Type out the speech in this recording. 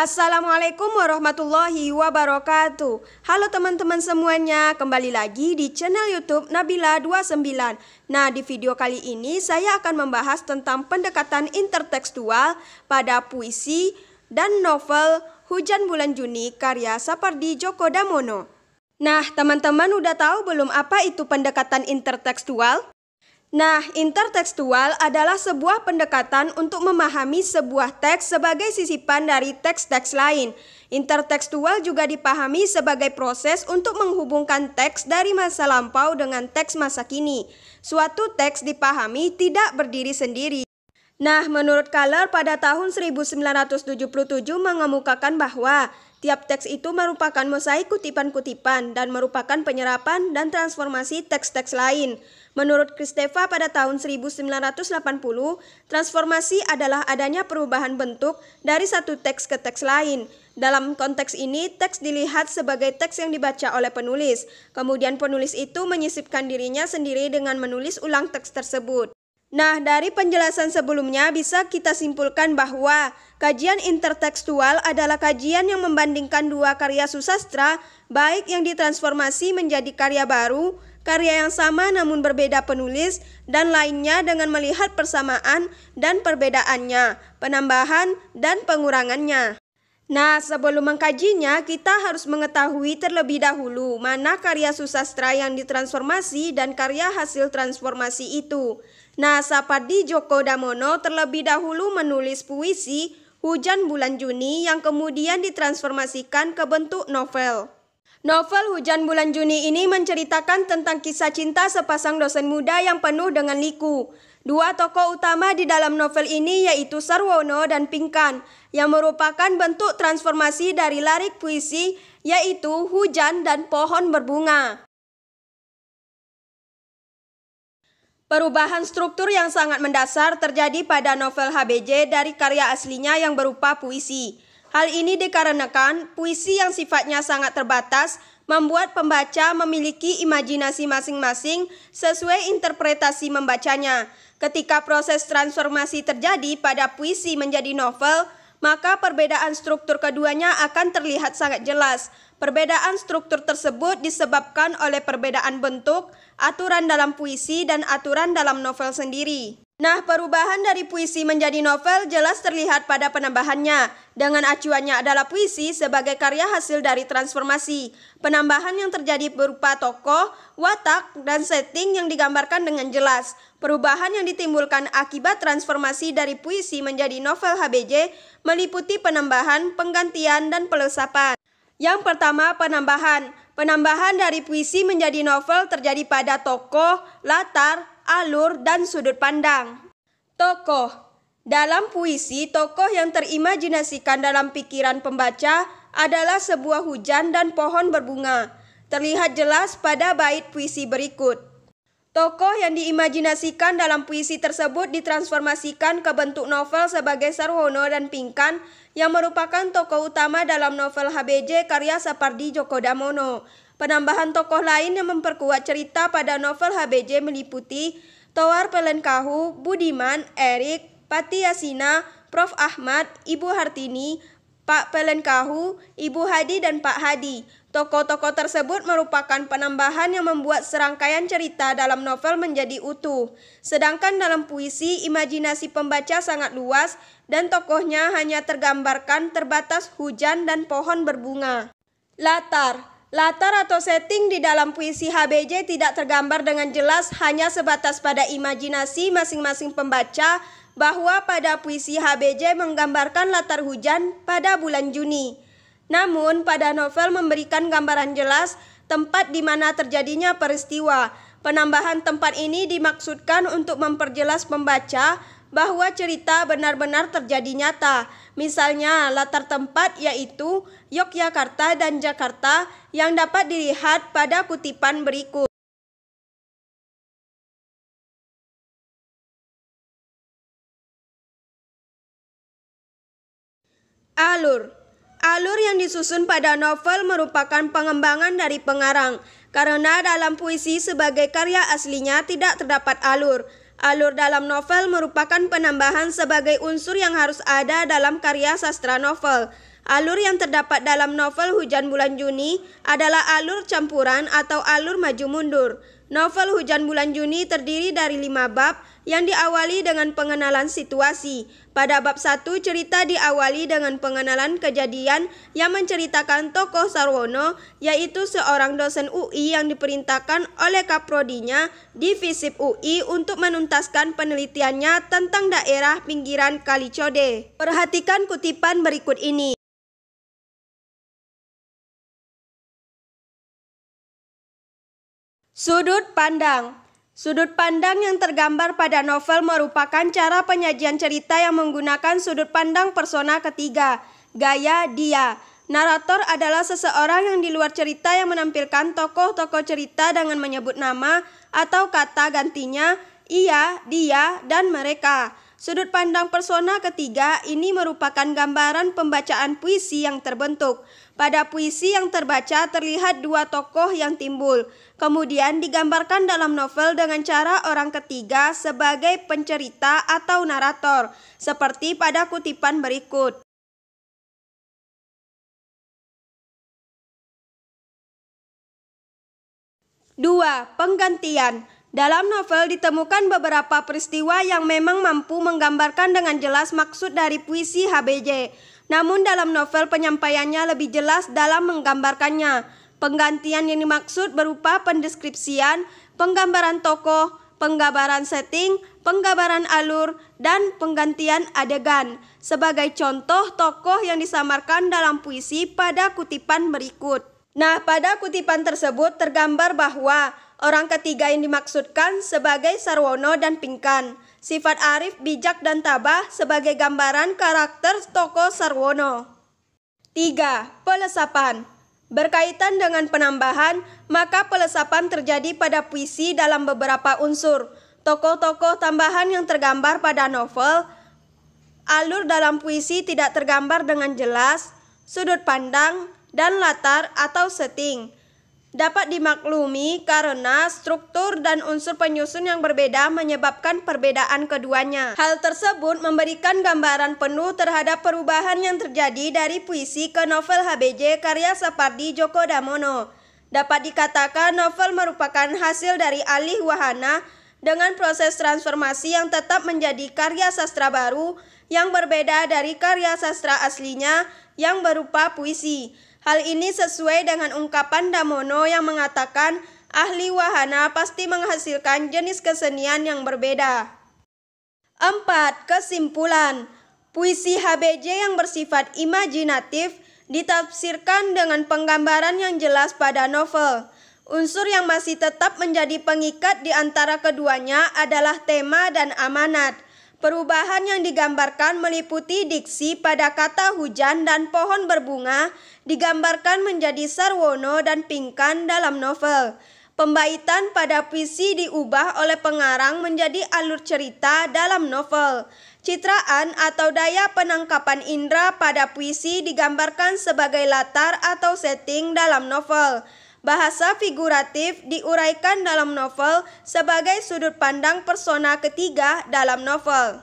Assalamualaikum warahmatullahi wabarakatuh. Halo teman-teman semuanya, kembali lagi di channel YouTube Nabila29. Nah, di video kali ini saya akan membahas tentang pendekatan intertekstual pada puisi dan novel Hujan Bulan Juni karya Sapardi Djoko Damono. Nah, teman-teman udah tahu belum apa itu pendekatan intertekstual? Nah, intertekstual adalah sebuah pendekatan untuk memahami sebuah teks sebagai sisipan dari teks-teks lain. Intertekstual juga dipahami sebagai proses untuk menghubungkan teks dari masa lampau dengan teks masa kini. Suatu teks dipahami tidak berdiri sendiri. Nah, menurut Kahler pada tahun 1977 mengemukakan bahwa tiap teks itu merupakan mosaik kutipan-kutipan dan merupakan penyerapan dan transformasi teks-teks lain. Menurut Kristeva pada tahun 1980, transformasi adalah adanya perubahan bentuk dari satu teks ke teks lain. Dalam konteks ini, teks dilihat sebagai teks yang dibaca oleh penulis. Kemudian penulis itu menyisipkan dirinya sendiri dengan menulis ulang teks tersebut. Nah, dari penjelasan sebelumnya bisa kita simpulkan bahwa kajian intertekstual adalah kajian yang membandingkan dua karya susastra, baik yang ditransformasi menjadi karya baru, karya yang sama namun berbeda penulis, dan lainnya dengan melihat persamaan dan perbedaannya, penambahan dan pengurangannya. Nah, sebelum mengkajinya, kita harus mengetahui terlebih dahulu mana karya susastra yang ditransformasi dan karya hasil transformasi itu. Nah, Sapardi Djoko Damono terlebih dahulu menulis puisi Hujan Bulan Juni yang kemudian ditransformasikan ke bentuk novel. Novel Hujan Bulan Juni ini menceritakan tentang kisah cinta sepasang dosen muda yang penuh dengan liku. Dua tokoh utama di dalam novel ini yaitu Sarwono dan Pinkan, yang merupakan bentuk transformasi dari lirik puisi yaitu hujan dan pohon berbunga. Perubahan struktur yang sangat mendasar terjadi pada novel HBJ dari karya aslinya yang berupa puisi. Hal ini dikarenakan puisi yang sifatnya sangat terbatas membuat pembaca memiliki imajinasi masing-masing sesuai interpretasi membacanya. Ketika proses transformasi terjadi pada puisi menjadi novel, maka perbedaan struktur keduanya akan terlihat sangat jelas. Perbedaan struktur tersebut disebabkan oleh perbedaan bentuk, aturan dalam puisi, dan aturan dalam novel sendiri. Nah, perubahan dari puisi menjadi novel jelas terlihat pada penambahannya. Dengan acuannya adalah puisi sebagai karya hasil dari transformasi. Penambahan yang terjadi berupa tokoh, watak, dan setting yang digambarkan dengan jelas. Perubahan yang ditimbulkan akibat transformasi dari puisi menjadi novel HBJ meliputi penambahan, penggantian, dan pelesapan. Yang pertama, penambahan. Penambahan dari puisi menjadi novel terjadi pada tokoh, latar, alur, dan sudut pandang. Tokoh. Dalam puisi, tokoh yang terimajinasikan dalam pikiran pembaca adalah sebuah hujan dan pohon berbunga. Terlihat jelas pada bait puisi berikut. Tokoh yang diimajinasikan dalam puisi tersebut ditransformasikan ke bentuk novel sebagai Sarwono dan Pinkan yang merupakan tokoh utama dalam novel HBJ karya Sapardi Djoko Damono. Penambahan tokoh lain yang memperkuat cerita pada novel HBJ meliputi Towar Pelenkahu, Budiman, Erik, Pati Yasina, Prof. Ahmad, Ibu Hartini, Pak Pelenkahu, Ibu Hadi, dan Pak Hadi. Tokoh-tokoh tersebut merupakan penambahan yang membuat serangkaian cerita dalam novel menjadi utuh. Sedangkan dalam puisi, imajinasi pembaca sangat luas dan tokohnya hanya tergambarkan terbatas hujan dan pohon berbunga. Latar. Latar atau setting di dalam puisi HBJ tidak tergambar dengan jelas, hanya sebatas pada imajinasi masing-masing pembaca bahwa pada puisi HBJ menggambarkan latar hujan pada bulan Juni. Namun, pada novel memberikan gambaran jelas tempat di mana terjadinya peristiwa. Penambahan tempat ini dimaksudkan untuk memperjelas pembaca bahwa cerita benar-benar terjadi nyata. Misalnya, latar tempat yaitu Yogyakarta dan Jakarta yang dapat dilihat pada kutipan berikut. Alur. Alur yang disusun pada novel merupakan pengembangan dari pengarang, karena dalam puisi sebagai karya aslinya tidak terdapat alur. Alur dalam novel merupakan penambahan sebagai unsur yang harus ada dalam karya sastra novel. Alur yang terdapat dalam novel Hujan Bulan Juni adalah alur campuran atau alur maju mundur. Novel Hujan Bulan Juni terdiri dari 5 bab yang diawali dengan pengenalan situasi. Pada bab 1, cerita diawali dengan pengenalan kejadian yang menceritakan tokoh Sarwono, yaitu seorang dosen UI yang diperintahkan oleh kaprodinya di FISIP UI untuk menuntaskan penelitiannya tentang daerah pinggiran Kali Code. Perhatikan kutipan berikut ini. Sudut pandang. Sudut pandang yang tergambar pada novel merupakan cara penyajian cerita yang menggunakan sudut pandang persona ketiga, gaya dia. Narator adalah seseorang yang di luar cerita yang menampilkan tokoh-tokoh cerita dengan menyebut nama atau kata gantinya, ia, dia, dan mereka. Sudut pandang persona ketiga ini merupakan gambaran pembacaan puisi yang terbentuk. Pada puisi yang terbaca terlihat 2 tokoh yang timbul, kemudian digambarkan dalam novel dengan cara orang ketiga sebagai pencerita atau narator, seperti pada kutipan berikut. Dua, penggantian. Dalam novel ditemukan beberapa peristiwa yang memang mampu menggambarkan dengan jelas maksud dari puisi HBJ. Namun dalam novel penyampaiannya lebih jelas dalam menggambarkannya. Penggantian yang dimaksud berupa pendeskripsian, penggambaran tokoh, penggambaran setting, penggambaran alur, dan penggantian adegan. Sebagai contoh tokoh yang disamarkan dalam puisi pada kutipan berikut. Nah, pada kutipan tersebut tergambar bahwa orang ketiga yang dimaksudkan sebagai Sarwono dan Pinkan. Sifat arif, bijak, dan tabah sebagai gambaran karakter tokoh Sarwono. 3. Pelesapan. Berkaitan dengan penambahan, maka pelesapan terjadi pada puisi dalam beberapa unsur. Tokoh-tokoh tambahan yang tergambar pada novel, alur dalam puisi tidak tergambar dengan jelas, sudut pandang, dan latar atau setting. Dapat dimaklumi karena struktur dan unsur penyusun yang berbeda menyebabkan perbedaan keduanya. Hal tersebut memberikan gambaran penuh terhadap perubahan yang terjadi dari puisi ke novel HBJ karya Sapardi Djoko Damono. Dapat dikatakan novel merupakan hasil dari alih wahana dengan proses transformasi yang tetap menjadi karya sastra baru yang berbeda dari karya sastra aslinya yang berupa puisi. Hal ini sesuai dengan ungkapan Damono yang mengatakan ahli wahana pasti menghasilkan jenis kesenian yang berbeda. 4. Kesimpulan. Puisi HBJ yang bersifat imajinatif ditafsirkan dengan penggambaran yang jelas pada novel. Unsur yang masih tetap menjadi pengikat di antara keduanya adalah tema dan amanat. Perubahan yang digambarkan meliputi diksi pada kata hujan dan pohon berbunga digambarkan menjadi Sarwono dan Pinkan dalam novel. Pembaitan pada puisi diubah oleh pengarang menjadi alur cerita dalam novel. Citraan atau daya penangkapan indera pada puisi digambarkan sebagai latar atau setting dalam novel. Bahasa figuratif diuraikan dalam novel sebagai sudut pandang persona ketiga dalam novel.